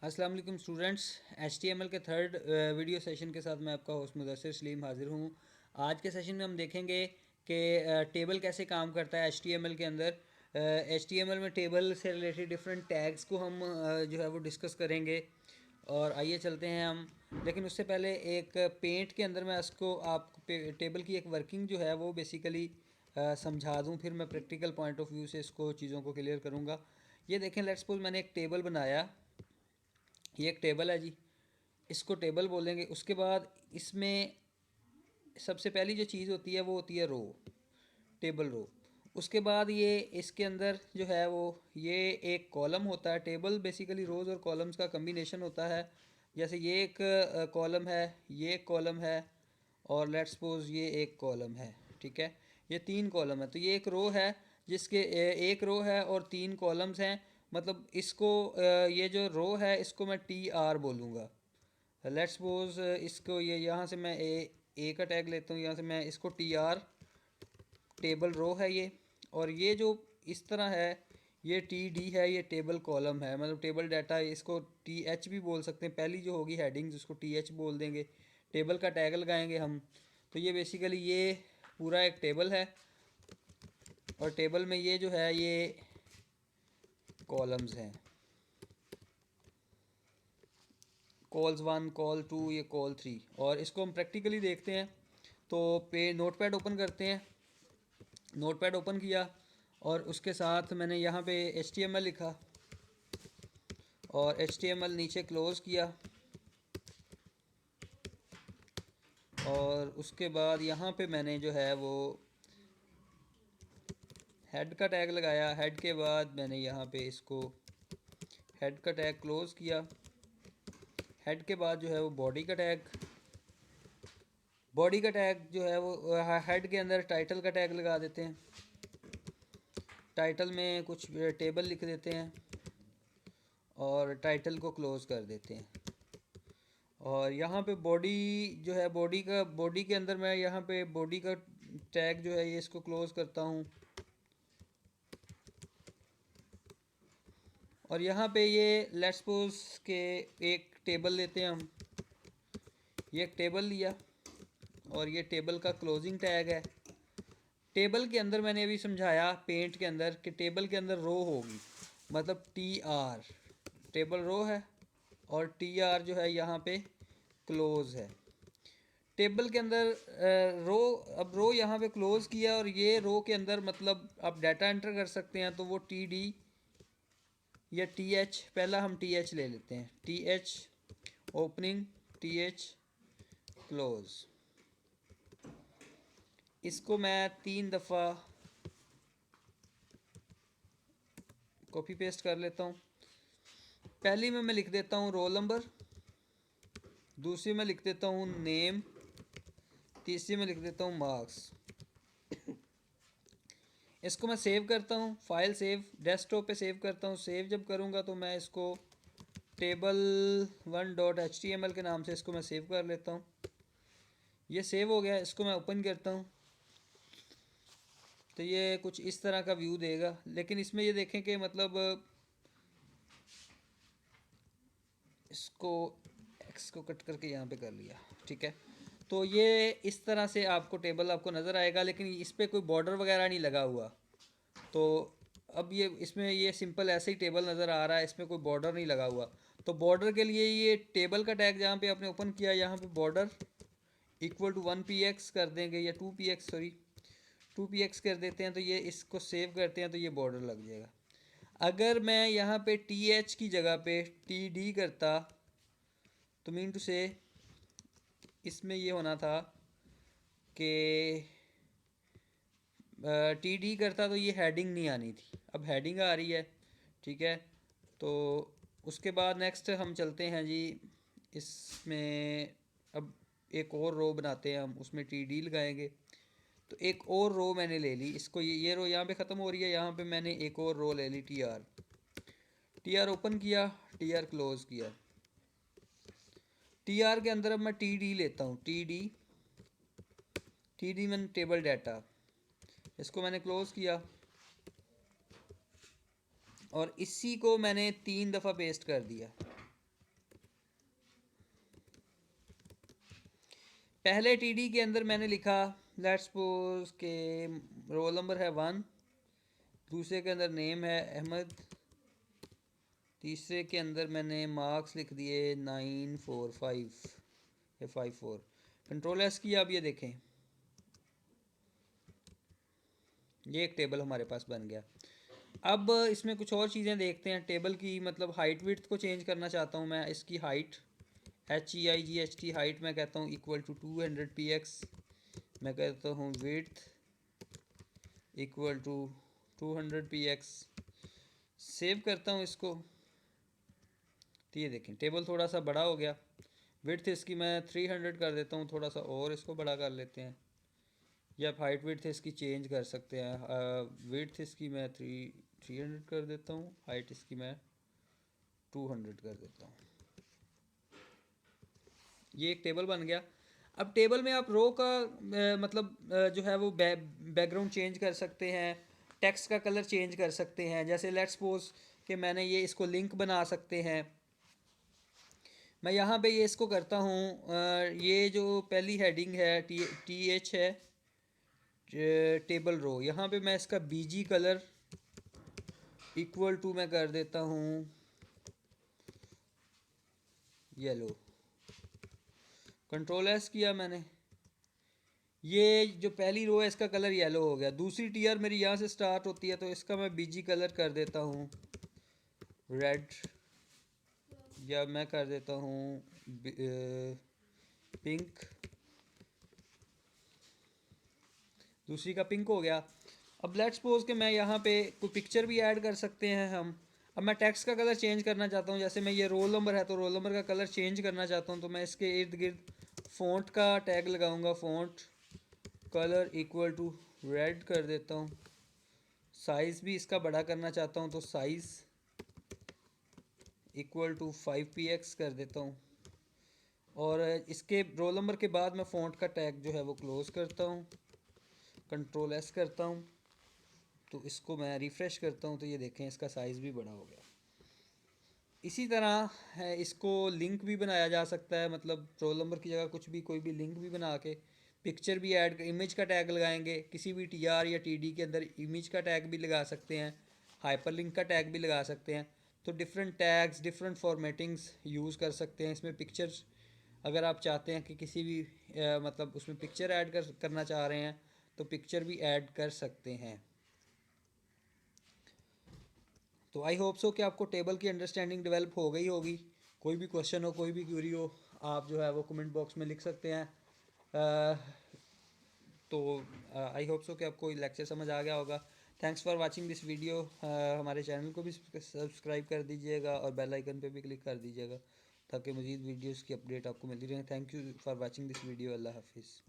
अस्सलाम वालेकुम students. HTML के थर्ड वीडियो सेशन के साथ मैं आपका होस्ट मुदस्सिर सलीम हाज़िर हूँ। आज के सेशन में हम देखेंगे कि टेबल कैसे काम करता है HTML के अंदर। HTML में टेबल से रिलेटेड डिफरेंट टैग्स को हम जो है वो डिस्कस करेंगे। और आइए चलते हैं हम, लेकिन उससे पहले एक पेंट के अंदर मैं इसको आप टेबल की एक वर्किंग जो है वो बेसिकली समझा दूँ, फिर मैं प्रैक्टिकल पॉइंट ऑफ व्यू से इसको चीज़ों को क्लियर करूँगा। ये देखें, लेट्स सपोज मैंने एक टेबल बनाया। ये एक टेबल है जी, इसको टेबल बोलेंगे। उसके बाद इसमें सबसे पहली जो चीज़ होती है वो होती है रो, टेबल रो। उसके बाद ये इसके अंदर जो है वो ये एक कॉलम होता है। टेबल बेसिकली रोज़ और कॉलम्स का कम्बिनेशन होता है। जैसे ये एक कॉलम है, ये एक कॉलम है, और लेट्स सपोज ये एक कॉलम है। ठीक है, ये तीन कॉलम है, तो ये एक रो है जिसके एक रो है और तीन कॉलम्स हैं। मतलब इसको ये जो रो है इसको मैं TR बोलूँगा। लेट्स सपोज इसको ये यहाँ से मैं ए का टैग लेता हूँ, यहाँ से मैं इसको TR, टेबल रो है ये। और ये जो इस तरह है ये TD है, ये टेबल कॉलम है, मतलब टेबल डाटा। इसको TH भी बोल सकते हैं। पहली जो होगी हेडिंग जिसको TH बोल देंगे, टेबल का टैग लगाएंगे हम। तो ये बेसिकली ये पूरा एक टेबल है, और टेबल में ये जो है ये कॉलम्स हैं। कॉल्स 1, कॉल 2, ये कॉल 3। और इसको हम प्रैक्टिकली देखते हैं। तो नोटपैड ओपन करते हैं। नोटपैड ओपन किया और उसके साथ मैंने यहाँ पे HTML लिखा और HTML नीचे क्लोज़ किया। और उसके बाद यहाँ पे मैंने जो है वो हेड का टैग लगाया। हेड के बाद मैंने यहाँ पे इसको हेड का टैग क्लोज़ किया। हेड के बाद जो है वो बॉडी का टैग, बॉडी का टैग जो है वो हेड के अंदर टाइटल का टैग लगा देते हैं। टाइटल में कुछ टेबल लिख देते हैं और टाइटल को क्लोज़ कर देते हैं। और यहाँ पे बॉडी जो है, बॉडी के अंदर मैं यहाँ पे बॉडी का टैग जो है ये इसको क्लोज़ करता हूँ। और यहाँ पे ये लेट्स सपोज के एक टेबल लेते हैं हम। ये एक टेबल लिया और ये टेबल का क्लोजिंग टैग है। टेबल के अंदर मैंने अभी समझाया पेंट के अंदर कि टेबल के अंदर रो होगी, मतलब TR टेबल रो है और TR जो है यहाँ पे क्लोज है। टेबल के अंदर रो, अब रो यहाँ पे क्लोज किया और ये रो के अंदर मतलब आप डाटा एंटर कर सकते हैं। तो वो TD या TH, पहला हम TH ले लेते हैं। TH opening, TH close. इसको मैं 3 दफ़ा कॉपी पेस्ट कर लेता हूँ। पहली में मैं लिख देता हूँ रोल नंबर, दूसरी में लिख देता हूँ नेम, तीसरी में लिख देता हूँ मार्क्स। इसको मैं सेव करता हूँ, फाइल सेव, डेस्कटॉप पे सेव करता हूँ। सेव जब करूँगा तो मैं इसको table1.html के नाम से इसको मैं सेव कर लेता हूँ। ये सेव हो गया। इसको मैं ओपन करता हूँ तो ये कुछ इस तरह का व्यू देगा। लेकिन इसमें ये देखें कि मतलब इसको एक्स को कट करके यहाँ पे कर लिया। ठीक है, तो ये इस तरह से आपको टेबल आपको नज़र आएगा, लेकिन इस पर कोई बॉर्डर वगैरह नहीं लगा हुआ। तो अब ये इसमें ये सिंपल ऐसे ही टेबल नज़र आ रहा है, इसमें कोई बॉर्डर नहीं लगा हुआ। तो बॉर्डर के लिए ये टेबल का टैग जहाँ पे आपने ओपन किया, यहाँ पे बॉर्डर इक्वल टू 1px कर देंगे या 2px, सॉरी 2px कर देते हैं। तो ये इसको सेव करते हैं तो ये बॉर्डर लग जाएगा। अगर मैं यहाँ पे TH की जगह पे TD करता तो मीन टू से इसमें ये होना था कि TD करता तो ये हेडिंग नहीं आनी थी। अब हेडिंग आ रही है। ठीक है, तो उसके बाद नेक्स्ट हम चलते हैं जी। इसमें अब एक और रो बनाते हैं हम, उसमें TD लगाएंगे। तो एक और रो मैंने ले ली, इसको ये रो यहाँ पे ख़त्म हो रही है, यहाँ पे मैंने एक और रो ले ली TR ओपन किया, TR क्लोज किया। TR के अंदर अब मैं TD लेता हूँ। TD मैंने टेबल डाटा, इसको मैंने क्लोज किया और इसी को मैंने 3 दफ़ा पेस्ट कर दिया। पहले टीडी के अंदर मैंने लिखा लेट्स सपोज के रोल नंबर है 1, दूसरे के अंदर नेम है अहमद, तीसरे के अंदर मैंने मार्क्स लिख दिए 945 या 54। कंट्रोल एस किया। अब ये देखें, ये एक टेबल हमारे पास बन गया। अब इसमें कुछ और चीज़ें देखते हैं टेबल की, मतलब हाइट विड्थ को चेंज करना चाहता हूँ मैं। इसकी हाइट HEIGHT हाइट मैं कहता हूँ इक्वल टू 200px, मैं कहता हूँ width equal to 200px। Save करता हूँ इसको, तो ये देखें टेबल थोड़ा सा बड़ा हो गया। विड्थ इसकी मैं 300 कर देता हूँ, थोड़ा सा और इसको बड़ा कर लेते हैं, या आप हाइट विड्थ इसकी चेंज कर सकते हैं। विड्थ इसकी मैं 300 कर देता हूँ, हाइट इसकी मैं 200 कर देता हूँ। ये एक टेबल बन गया। अब टेबल में आप रो का मतलब जो है वो बैकग्राउंड चेंज कर सकते हैं, टेक्स्ट का कलर चेंज कर सकते हैं। जैसे लेट्स सपोज कि मैंने ये इसको लिंक बना सकते हैं। मैं यहाँ पे ये इसको करता हूँ, ये जो पहली हेडिंग है TH है, टेबल रो, यहाँ पे मैं इसका BG कलर इक्वल टू मैं कर देता हूँ येलो। कंट्रोल एस किया मैंने, ये जो पहली रो है इसका कलर येलो हो गया। दूसरी टीआर मेरी यहाँ से स्टार्ट होती है, तो इसका मैं BG कलर कर देता हूँ रेड, या मैं कर देता हूँ पिंक। दूसरी का पिंक हो गया। अब लेट्स सपोज कि मैं यहाँ पे कोई पिक्चर भी ऐड कर सकते हैं हम। अब मैं टेक्स्ट का कलर चेंज करना चाहता हूँ, जैसे मैं ये रोल नंबर है तो रोल नंबर का कलर चेंज करना चाहता हूँ, तो मैं इसके इर्द गिर्द फ़ॉन्ट का टैग लगाऊंगा, font colour equal to red कर देता हूँ। साइज़ भी इसका बड़ा करना चाहता हूँ, तो साइज़ इक्वल टू 5px कर देता हूँ। और इसके रोल नंबर के बाद मैं फ़ॉन्ट का टैग जो है वो क्लोज़ करता हूँ, कंट्रोल एस करता हूँ, तो इसको मैं रिफ़्रेश करता हूँ, तो ये देखें इसका साइज़ भी बड़ा हो गया। इसी तरह है, इसको लिंक भी बनाया जा सकता है, मतलब रोल नंबर की जगह कुछ भी कोई भी लिंक भी बना के, पिक्चर भी ऐड, इमेज का टैग लगाएंगे, किसी भी TR या TD के अंदर इमेज का टैग भी लगा सकते हैं, हाइपर लिंक का टैग भी लगा सकते हैं। तो different tags, different formattings use कर सकते हैं इसमें। पिक्चर्स अगर आप चाहते हैं कि किसी भी मतलब उसमें पिक्चर ऐड करना चाह रहे हैं, तो पिक्चर भी ऐड कर सकते हैं। तो आई होप सो कि आपको टेबल की अंडरस्टैंडिंग डेवलप हो गई होगी। कोई भी क्वेश्चन हो, कोई भी क्यूरी हो, आप जो है वो कमेंट बॉक्स में लिख सकते हैं। तो आई होप सो कि आपको लेक्चर समझ आ गया होगा। Thanks for watching this video. हमारे चैनल को भी सब्सक्राइब कर दीजिएगा और बेल आइकन पे भी क्लिक कर दीजिएगा, ताकि मज़ीद वीडियोस की अपडेट आपको मिलती रहे। Thank you for watching this video. अल्लाह हाफिज़।